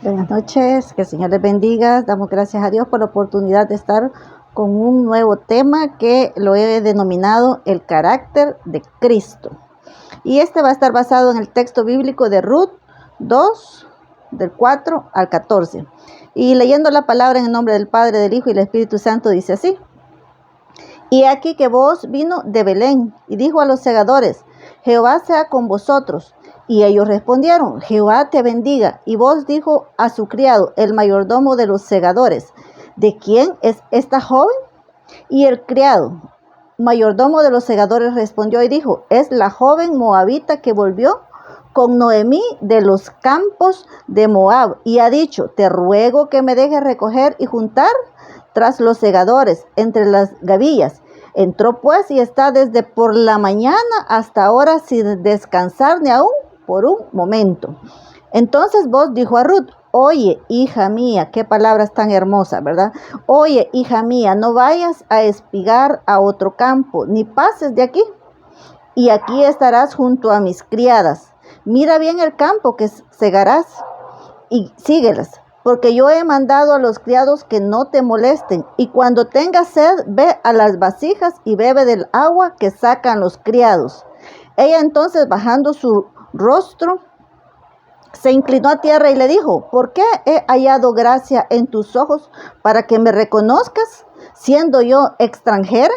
Buenas noches, que el Señor les bendiga. Damos gracias a Dios por la oportunidad de estar con un nuevo tema que lo he denominado el carácter de Cristo. Y este va a estar basado en el texto bíblico de Ruth 2, del 4 al 14. Y leyendo la palabra en el nombre del Padre, del Hijo y del Espíritu Santo, dice así: Y aquí que vos vino de Belén y dijo a los segadores: Jehová sea con vosotros. Y ellos respondieron: Jehová te bendiga. Y vos dijo a su criado, el mayordomo de los segadores: ¿De quién es esta joven? Y el criado, mayordomo de los segadores, respondió y dijo: Es la joven moabita que volvió con Noemí de los campos de Moab, y ha dicho: Te ruego que me dejes recoger y juntar tras los segadores, entre las gavillas. Entró pues y está desde por la mañana hasta ahora sin descansar ni aún por un momento. Entonces vos dijo a Ruth: Oye, hija mía, qué palabras tan hermosas, ¿verdad? Oye, hija mía, no vayas a espigar a otro campo, ni pases de aquí. Y aquí estarás junto a mis criadas. Mira bien el campo que segarás y síguelas, porque yo he mandado a los criados que no te molesten. Y cuando tengas sed, ve a las vasijas y bebe del agua que sacan los criados. Ella entonces, bajando su rostro, se inclinó a tierra y le dijo: ¿Por qué he hallado gracia en tus ojos para que me reconozcas, siendo yo extranjera?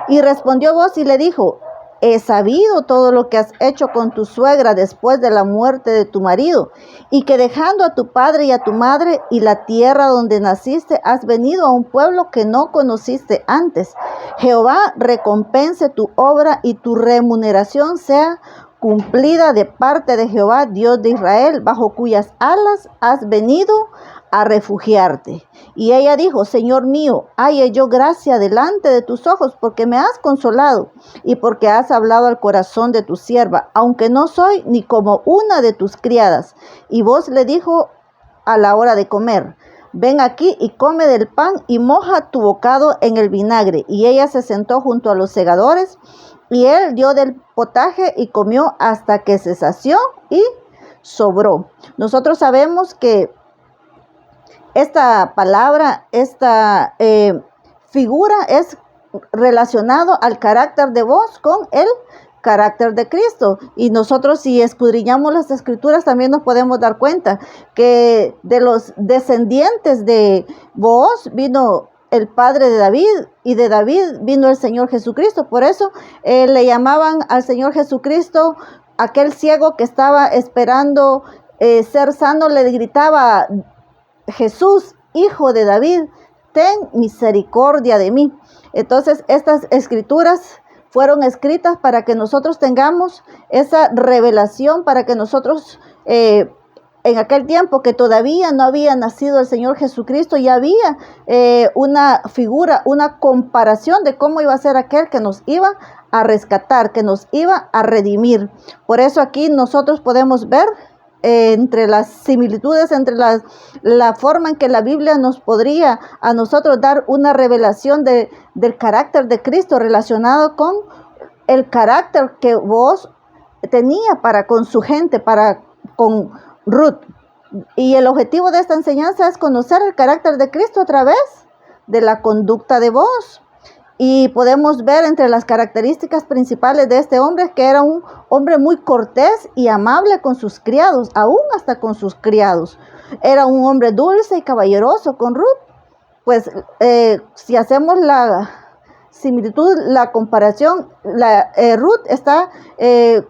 Y respondió vos y le dijo: He sabido todo lo que has hecho con tu suegra después de la muerte de tu marido, y que dejando a tu padre y a tu madre y la tierra donde naciste, has venido a un pueblo que no conociste antes. Jehová recompense tu obra y tu remuneración sea cumplida de parte de Jehová, Dios de Israel, bajo cuyas alas has venido a refugiarte. Y ella dijo: Señor mío, halle yo gracia delante de tus ojos, porque me has consolado y porque has hablado al corazón de tu sierva, aunque no soy ni como una de tus criadas. Y vos le dijo a la hora de comer: Ven aquí y come del pan y moja tu bocado en el vinagre. Y ella se sentó junto a los segadores, y él dio del potaje y comió hasta que se sació y sobró. Nosotros sabemos que esta palabra, esta figura es relacionado al carácter de vos con el carácter de Cristo. Y nosotros, si escudriñamos las escrituras, también nos podemos dar cuenta que de los descendientes de vos vino el padre de David, y de David vino el Señor Jesucristo. Por eso le llamaban al Señor Jesucristo aquel ciego que estaba esperando ser sano. Le gritaba: Jesús, hijo de David, ten misericordia de mí. Entonces, estas escrituras fueron escritas para que nosotros tengamos esa revelación, para que nosotros, en aquel tiempo que todavía no había nacido el Señor Jesucristo, ya había una figura, una comparación de cómo iba a ser aquel que nos iba a rescatar, que nos iba a redimir. Por eso aquí nosotros podemos ver entre las similitudes, entre la forma en que la Biblia nos podría a nosotros dar una revelación del carácter de Cristo relacionado con el carácter que vos tenía para con su gente, para con Ruth. Y el objetivo de esta enseñanza es conocer el carácter de Cristo a través de la conducta de vos. Y podemos ver entre las características principales de este hombre que era un hombre muy cortés y amable con sus criados, aún hasta con sus criados. Era un hombre dulce y caballeroso con Ruth. Pues si hacemos la similitud, la comparación, Ruth está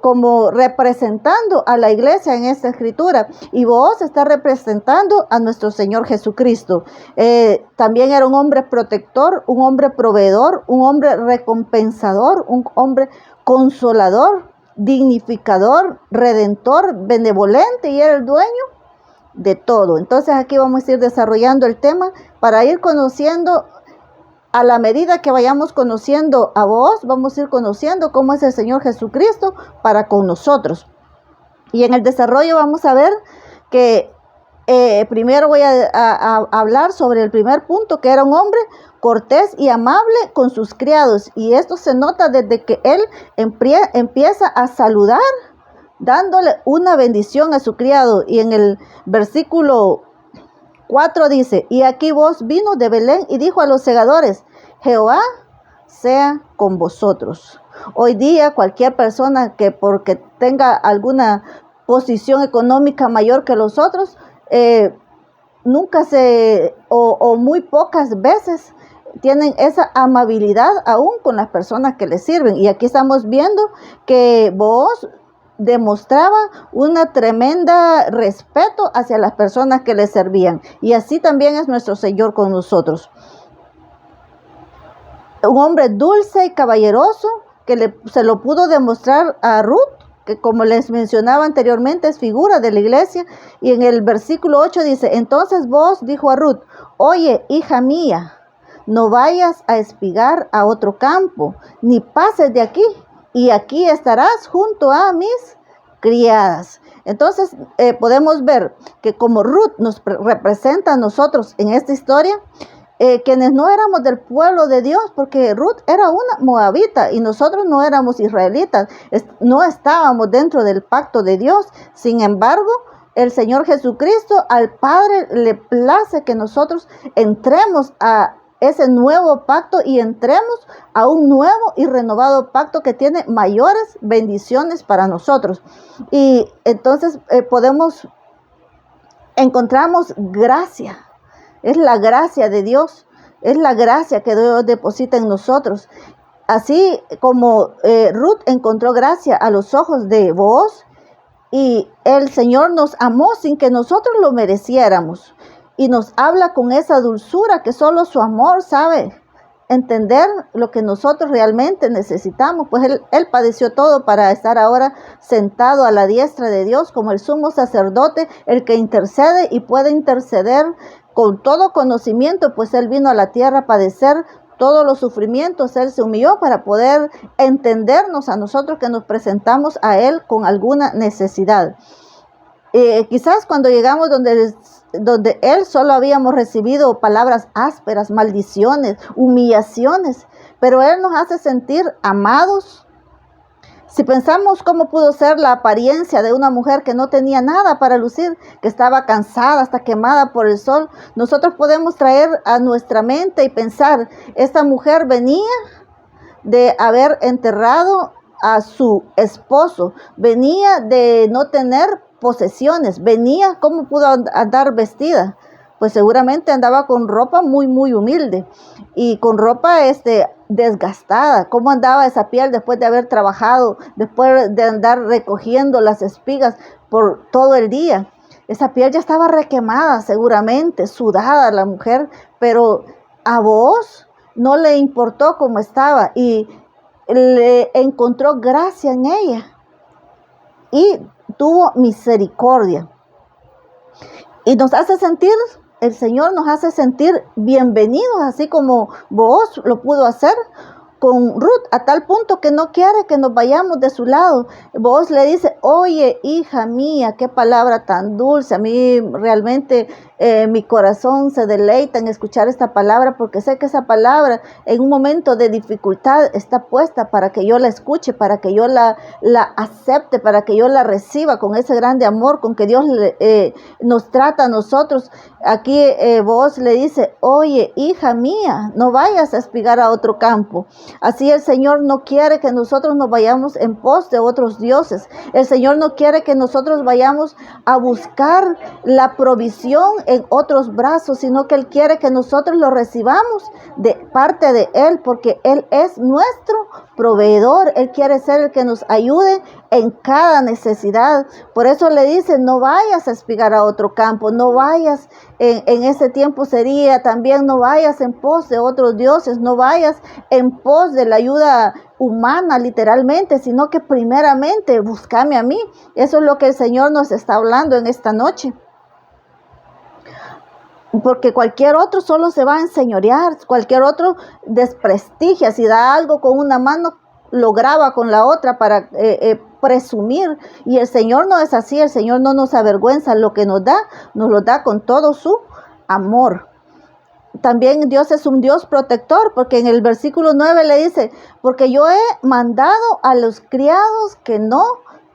como representando a la iglesia en esta escritura, y Booz está representando a nuestro Señor Jesucristo. También era un hombre protector, un hombre proveedor, un hombre recompensador, un hombre consolador, dignificador, redentor, benevolente, y era el dueño de todo. Entonces aquí vamos a ir desarrollando el tema para ir conociendo. A la medida que vayamos conociendo a vos, vamos a ir conociendo cómo es el Señor Jesucristo para con nosotros. Y en el desarrollo vamos a ver que primero voy a hablar sobre el primer punto, que era un hombre cortés y amable con sus criados. Y esto se nota desde que él empieza a saludar dándole una bendición a su criado. Y en el versículo 4 dice, y aquí vos vino de Belén y dijo a los segadores, Jehová sea con vosotros. Hoy día cualquier persona que porque tenga alguna posición económica mayor que los otros, nunca o muy pocas veces tienen esa amabilidad aún con las personas que les sirven. Y aquí estamos viendo que vos demostraba una tremenda respeto hacia las personas que le servían. Y así también es nuestro Señor con nosotros. Un hombre dulce y caballeroso que se lo pudo demostrar a Ruth, que como les mencionaba anteriormente es figura de la iglesia. Y en el versículo 8 dice, entonces vos dijo a Ruth, oye, hija mía, no vayas a espigar a otro campo, ni pases de aquí, y aquí estarás junto a mis criadas. Entonces podemos ver que como Ruth nos representa a nosotros en esta historia, quienes no éramos del pueblo de Dios, porque Ruth era una moabita y nosotros no éramos israelitas, no estábamos dentro del pacto de Dios. Sin embargo, el Señor Jesucristo, al Padre le place que nosotros entremos a ese nuevo pacto y entremos a un nuevo y renovado pacto que tiene mayores bendiciones para nosotros. Y entonces encontramos gracia. Es la gracia de Dios, es la gracia que Dios deposita en nosotros. Así como Ruth encontró gracia a los ojos de Booz, y el Señor nos amó sin que nosotros lo mereciéramos. Y nos habla con esa dulzura que solo su amor sabe entender lo que nosotros realmente necesitamos. Pues él padeció todo para estar ahora sentado a la diestra de Dios como el sumo sacerdote, el que intercede y puede interceder con todo conocimiento, pues Él vino a la tierra a padecer todos los sufrimientos. Él se humilló para poder entendernos a nosotros que nos presentamos a Él con alguna necesidad. Quizás cuando llegamos donde Él solo habíamos recibido palabras ásperas, maldiciones, humillaciones, pero Él nos hace sentir amados. Si pensamos cómo pudo ser la apariencia de una mujer que no tenía nada para lucir, que estaba cansada, hasta quemada por el sol, nosotros podemos traer a nuestra mente y pensar, esta mujer venía de haber enterrado a su esposo, venía de no tener posesiones, venía, ¿cómo pudo andar vestida? Pues seguramente andaba con ropa muy, muy humilde y con ropa desgastada. ¿Cómo andaba esa piel después de haber trabajado, después de andar recogiendo las espigas por todo el día? Esa piel ya estaba requemada seguramente, sudada la mujer, pero a Booz no le importó cómo estaba y le encontró gracia en ella y tuvo misericordia. Y nos hace sentir, el Señor nos hace sentir bienvenidos, así como Booz lo pudo hacer con Ruth, a tal punto que no quiere que nos vayamos de su lado. Booz le dice, oye, hija mía, qué palabra tan dulce. A mí realmente mi corazón se deleita en escuchar esta palabra, porque sé que esa palabra en un momento de dificultad está puesta para que yo la escuche, para que yo la acepte, para que yo la reciba con ese grande amor con que Dios nos trata a nosotros. Aquí Booz le dice, oye, hija mía, no vayas a espigar a otro campo. Así el Señor no quiere que nosotros nos vayamos en pos de otros dioses. El Señor no quiere que nosotros vayamos a buscar la provisión en otros brazos, sino que Él quiere que nosotros lo recibamos de parte de Él, porque Él es nuestro proveedor. Él quiere ser el que nos ayude en cada necesidad. Por eso le dice, no vayas a espigar a otro campo, no vayas, en ese tiempo sería también, no vayas en pos de otros dioses, no vayas en pos de la ayuda humana literalmente, sino que primeramente búscame a mí. Eso es lo que el Señor nos está hablando en esta noche. Porque cualquier otro solo se va a enseñorear, cualquier otro desprestigia. Si da algo con una mano, lo graba con la otra para presumir. Y el Señor no es así, el Señor no nos avergüenza. Lo que nos lo da con todo su amor. También Dios es un Dios protector, porque en el versículo 9 le dice, porque yo he mandado a los criados que no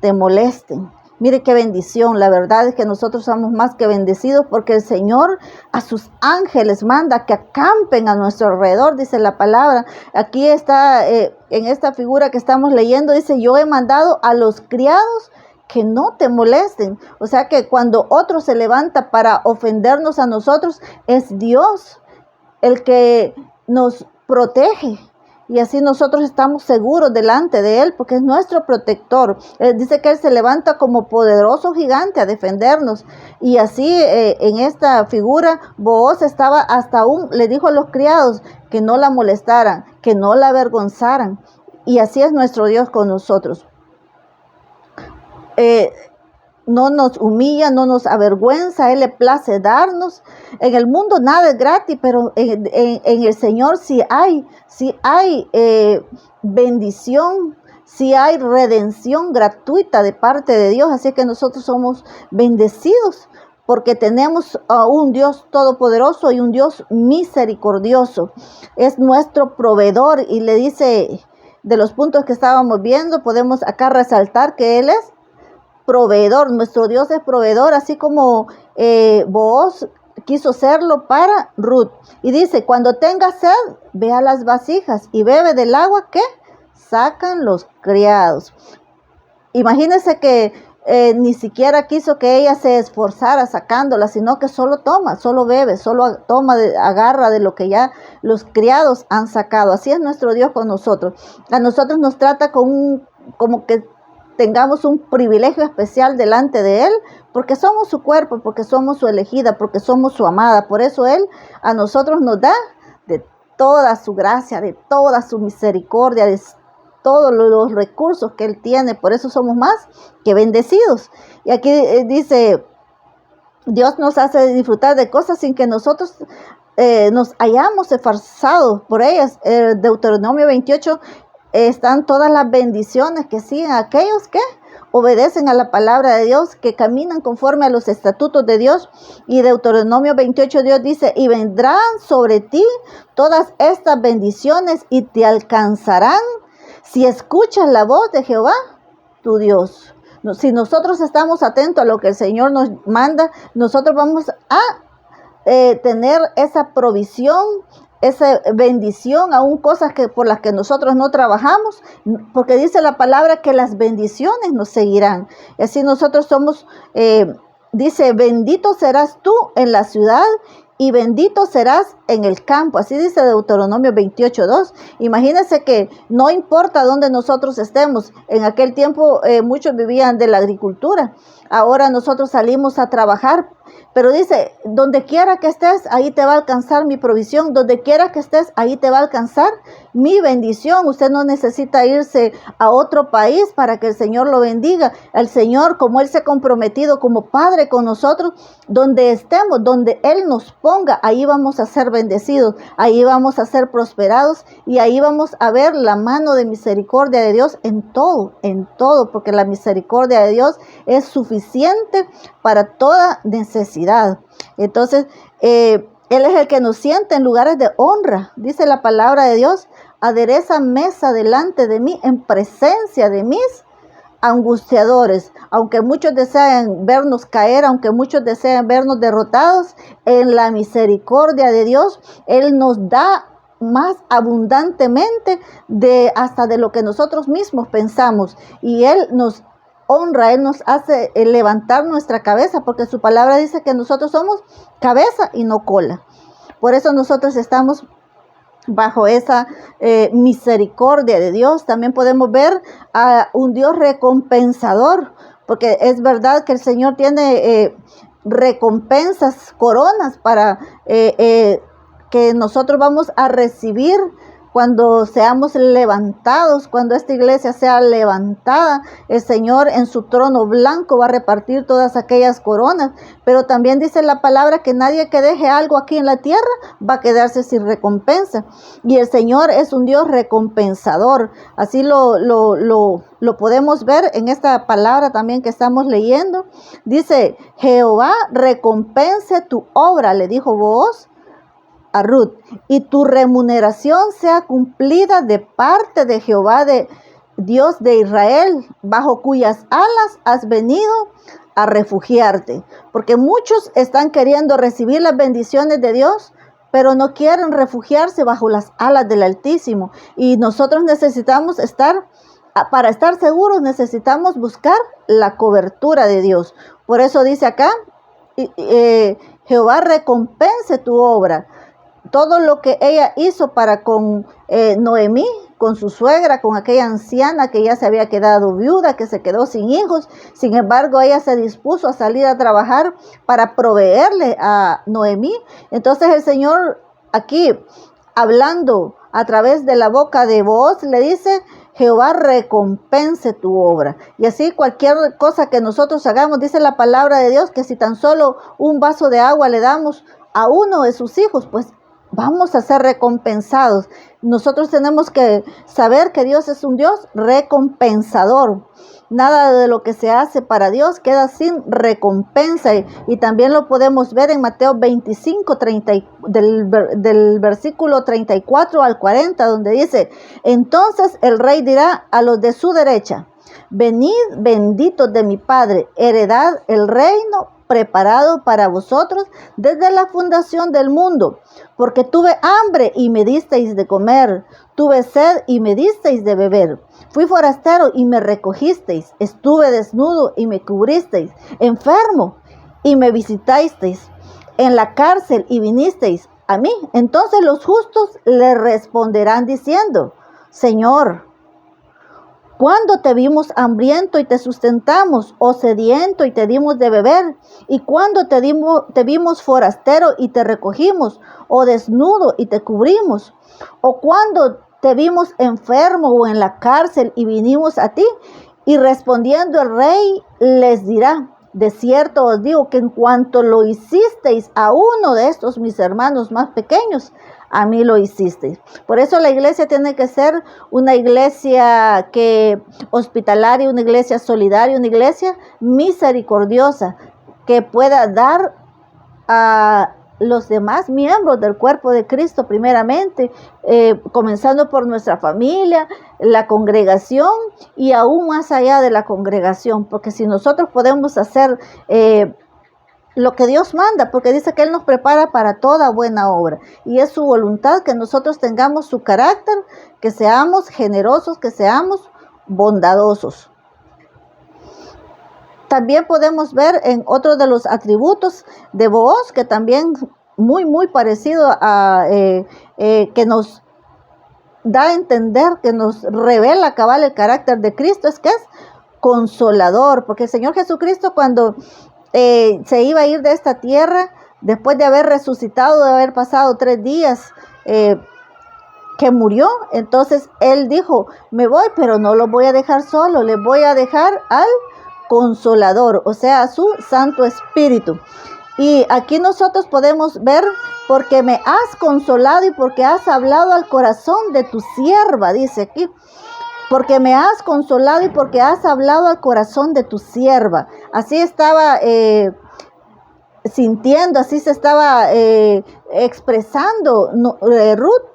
te molesten. Mire qué bendición, la verdad es que nosotros somos más que bendecidos porque el Señor a sus ángeles manda que acampen a nuestro alrededor, dice la palabra. Aquí está, en esta figura que estamos leyendo, dice, yo he mandado a los criados que no te molesten. O sea que cuando otro se levanta para ofendernos a nosotros, es Dios el que nos protege. Y así nosotros estamos seguros delante de Él, porque es nuestro protector. Él dice que Él se levanta como poderoso gigante a defendernos. Y así en esta figura, Booz estaba hasta aún, le dijo a los criados que no la molestaran, que no la avergonzaran. Y así es nuestro Dios con nosotros. No nos humilla, no nos avergüenza, a Él le place darnos. En el mundo nada es gratis, pero en el Señor sí hay bendición, sí hay redención gratuita de parte de Dios. Así que nosotros somos bendecidos porque tenemos a un Dios todopoderoso y un Dios misericordioso. Es nuestro proveedor y le dice, de los puntos que estábamos viendo, podemos acá resaltar que Él es proveedor, nuestro Dios es proveedor, así como Booz quiso serlo para Ruth. Y dice, cuando tengas sed, ve a las vasijas y bebe del agua que sacan los criados. Imagínense que ni siquiera quiso que ella se esforzara sacándola, sino que solo toma, solo bebe, solo toma, agarra de lo que ya los criados han sacado. Así es nuestro Dios con nosotros. A nosotros nos trata como que tengamos un privilegio especial delante de Él, porque somos su cuerpo, porque somos su elegida, porque somos su amada. Por eso Él a nosotros nos da de toda su gracia, de toda su misericordia, de todos los recursos que Él tiene. Por eso somos más que bendecidos. Y aquí dice, Dios nos hace disfrutar de cosas sin que nosotros nos hayamos esforzado por ellas. Deuteronomio 28 están todas las bendiciones que siguen a aquellos que obedecen a la palabra de Dios, que caminan conforme a los estatutos de Dios. Y Deuteronomio 28, Dios dice, y vendrán sobre ti todas estas bendiciones y te alcanzarán si escuchas la voz de Jehová, tu Dios. Si nosotros estamos atentos a lo que el Señor nos manda, nosotros vamos a tener esa provisión, esa bendición, aún cosas por las que nosotros no trabajamos, porque dice la palabra que las bendiciones nos seguirán. Y así nosotros somos, dice, bendito serás tú en la ciudad y bendito serás en el campo. Así dice Deuteronomio 28:2. Imagínense que no importa dónde nosotros estemos. En aquel tiempo muchos vivían de la agricultura. Ahora nosotros salimos a trabajar. Pero dice, donde quiera que estés, ahí te va a alcanzar mi provisión. Donde quiera que estés, ahí te va a alcanzar mi bendición. Usted no necesita irse a otro país para que el Señor lo bendiga. El Señor, como Él se ha comprometido como Padre con nosotros, donde estemos, donde Él nos ponga, ahí vamos a ser bendecidos, ahí vamos a ser prosperados y ahí vamos a ver la mano de misericordia de Dios en todo, porque la misericordia de Dios es suficiente para toda necesidad. Entonces, Él es el que nos sienta en lugares de honra. Dice la palabra de Dios, adereza mesa delante de mí en presencia de mis angustiadores. Aunque muchos desean vernos caer, aunque muchos desean vernos derrotados, en la misericordia de Dios, Él nos da más abundantemente hasta de lo que nosotros mismos pensamos. Y Él nos honra, Él nos hace levantar nuestra cabeza, porque su palabra dice que nosotros somos cabeza y no cola. Por eso nosotros estamos bajo esa misericordia de Dios. También podemos ver a un Dios recompensador, porque es verdad que el Señor tiene recompensas, coronas para que nosotros vamos a recibir cuando seamos levantados, cuando esta iglesia sea levantada. El Señor en su trono blanco va a repartir todas aquellas coronas. Pero también dice la palabra que nadie que deje algo aquí en la tierra va a quedarse sin recompensa. Y el Señor es un Dios recompensador. Así lo podemos ver en esta palabra también que estamos leyendo. Dice, Jehová recompense tu obra, le dijo Booz a Ruth, y tu remuneración sea cumplida de parte de Jehová Dios de Israel, bajo cuyas alas has venido a refugiarte. Porque muchos están queriendo recibir las bendiciones de Dios, pero no quieren refugiarse bajo las alas del Altísimo. Y nosotros necesitamos para estar seguros, necesitamos buscar la cobertura de Dios. Por eso dice acá, Jehová recompense tu obra. Todo lo que ella hizo para con Noemí, con su suegra, con aquella anciana que ya se había quedado viuda, que se quedó sin hijos. Sin embargo, ella se dispuso a salir a trabajar para proveerle a Noemí. Entonces el Señor aquí, hablando a través de la boca de Booz, le dice: Jehová recompense tu obra. Y así cualquier cosa que nosotros hagamos, dice la palabra de Dios, que si tan solo un vaso de agua le damos a uno de sus hijos, pues vamos a ser recompensados. Nosotros tenemos que saber que Dios es un Dios recompensador. Nada de lo que se hace para Dios queda sin recompensa. Y también lo podemos ver en Mateo 25, del versículo 34 al 40, donde dice: entonces el rey dirá a los de su derecha: venid, benditos de mi Padre, heredad el reino preparado para vosotros desde la fundación del mundo. Porque tuve hambre y me disteis de comer, tuve sed y me disteis de beber, fui forastero y me recogisteis, estuve desnudo y me cubristeis, enfermo y me visitasteis, en la cárcel y vinisteis a mí. Entonces los justos le responderán diciendo: Señor, ¿cuándo te vimos hambriento y te sustentamos, o sediento y te dimos de beber? ¿Y cuándo te vimos forastero y te recogimos, o desnudo y te cubrimos? ¿O cuándo te vimos enfermo o en la cárcel y vinimos a ti? Y respondiendo el rey les dirá: de cierto os digo que en cuanto lo hicisteis a uno de estos mis hermanos más pequeños, a mí lo hicisteis. Por eso la iglesia tiene que ser una iglesia hospitalaria, una iglesia solidaria, una iglesia misericordiosa, que pueda dar a los demás miembros del cuerpo de Cristo primeramente, comenzando por nuestra familia, la congregación y aún más allá de la congregación. Porque si nosotros podemos hacer lo que Dios manda, porque dice que Él nos prepara para toda buena obra, y es su voluntad que nosotros tengamos su carácter, que seamos generosos, que seamos bondadosos. También podemos ver en otro de los atributos de Booz, que también muy parecido a que nos da a entender, que nos revela cabal el carácter de Cristo, es que es consolador. Porque el Señor Jesucristo, cuando se iba a ir de esta tierra, después de haber resucitado, de haber pasado 3 días que murió, entonces Él dijo: me voy, pero no los voy a dejar solo, les voy a dejar al Consolador, o sea, a su Santo Espíritu. Y aquí nosotros podemos ver: porque me has consolado y porque has hablado al corazón de tu sierva, dice aquí. Porque me has consolado y porque has hablado al corazón de tu sierva. Así estaba sintiendo, así se estaba expresando Ruth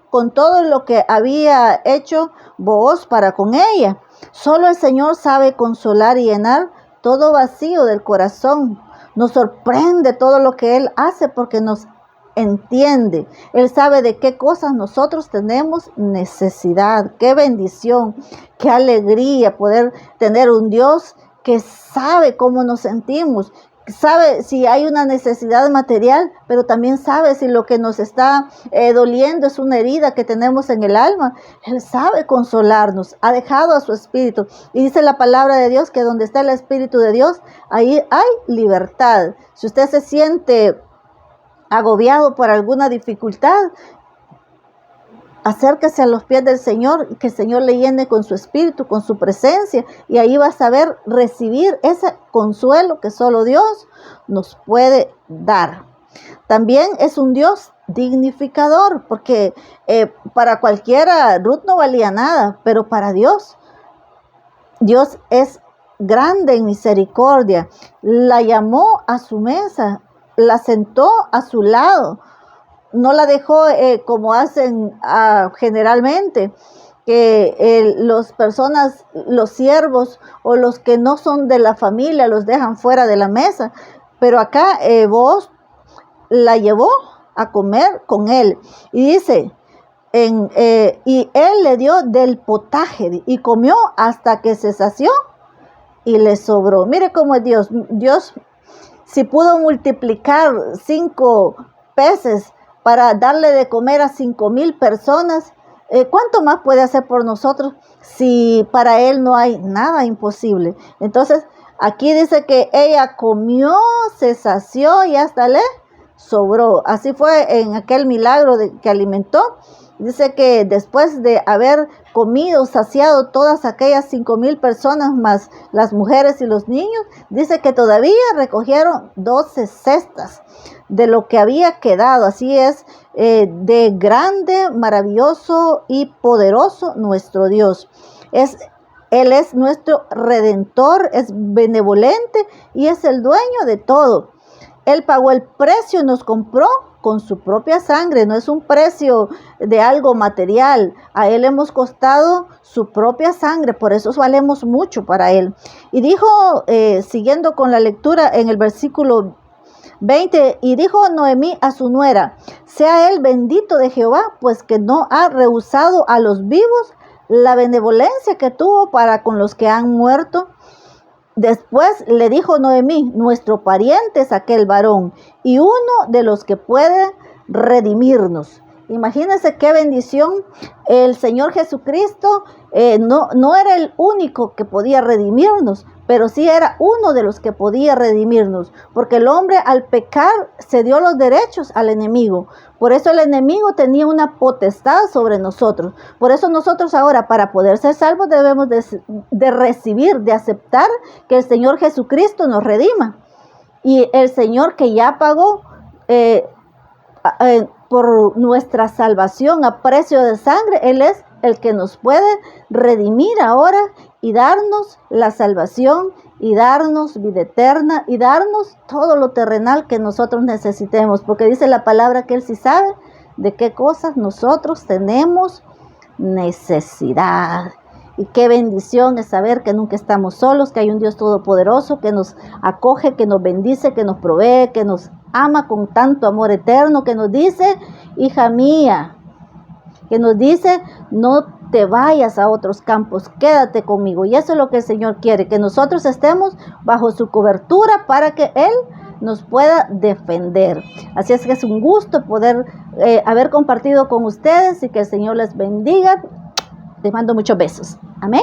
con todo lo que había hecho Booz para con ella. Solo el Señor sabe consolar y llenar todo vacío del corazón. Nos sorprende todo lo que Él hace, porque nos entiende. Él sabe de qué cosas nosotros tenemos necesidad. Qué bendición, qué alegría poder tener un Dios que sabe cómo nos sentimos. Sabe si hay una necesidad material, pero también sabe si lo que nos está doliendo es una herida que tenemos en el alma. Él sabe consolarnos, ha dejado a su Espíritu. Y dice la palabra de Dios que donde está el Espíritu de Dios, ahí hay libertad. Si usted se siente agobiado por alguna dificultad, acérquese a los pies del Señor y que el Señor le llene con su Espíritu, con su presencia, y ahí va a saber recibir ese consuelo que solo Dios nos puede dar. También es un Dios dignificador, porque para cualquiera Ruth no valía nada, pero para Dios es grande en misericordia. La llamó a su mesa, la sentó a su lado. No la dejó como hacen generalmente, que los personas, los siervos o los que no son de la familia los dejan fuera de la mesa. Pero acá Booz la llevó a comer con él. Y dice, y él le dio del potaje y comió hasta que se sació y le sobró. Mire cómo es Dios. Dios, si pudo multiplicar 5 peces para darle de comer a 5,000 personas, ¿cuánto más puede hacer por nosotros si para Él no hay nada imposible? Entonces, aquí dice que ella comió, se sació y hasta le sobró. Así fue en aquel milagro que alimentó. Dice que después de haber comido, saciado todas aquellas 5,000 personas, más las mujeres y los niños, dice que todavía recogieron 12 cestas de lo que había quedado. Así es, de grande, maravilloso y poderoso nuestro Dios. Él es nuestro redentor, es benevolente y es el dueño de todo. Él pagó el precio y nos compró con su propia sangre. No es un precio de algo material. A Él hemos costado su propia sangre. Por eso valemos mucho para Él. Y dijo, siguiendo con la lectura en el versículo 20, y dijo Noemí a su nuera: sea Él bendito de Jehová, pues que no ha rehusado a los vivos la benevolencia que tuvo para con los que han muerto. Después le dijo Noemí: nuestro pariente es aquel varón y uno de los que puede redimirnos. Imagínense qué bendición. El Señor Jesucristo no era el único que podía redimirnos, pero sí era uno de los que podía redimirnos, porque el hombre al pecar se dio los derechos al enemigo. Por eso el enemigo tenía una potestad sobre nosotros. Por eso nosotros ahora, para poder ser salvos, debemos de recibir, de aceptar que el Señor Jesucristo nos redima. Y el Señor que ya pagó por nuestra salvación a precio de sangre, Él es el que nos puede redimir ahora y darnos la salvación y darnos vida eterna y darnos todo lo terrenal que nosotros necesitemos, porque dice la palabra que Él sí sabe de qué cosas nosotros tenemos necesidad. Y qué bendición es saber que nunca estamos solos, que hay un Dios todopoderoso que nos acoge, que nos bendice, que nos provee, que nos ama con tanto amor eterno, que nos dice: hija mía, que nos dice: no te vayas a otros campos, quédate conmigo. Y eso es lo que el Señor quiere, que nosotros estemos bajo su cobertura para que Él nos pueda defender. Así es que es un gusto poder haber compartido con ustedes y que el Señor les bendiga. Les mando muchos besos. Amén.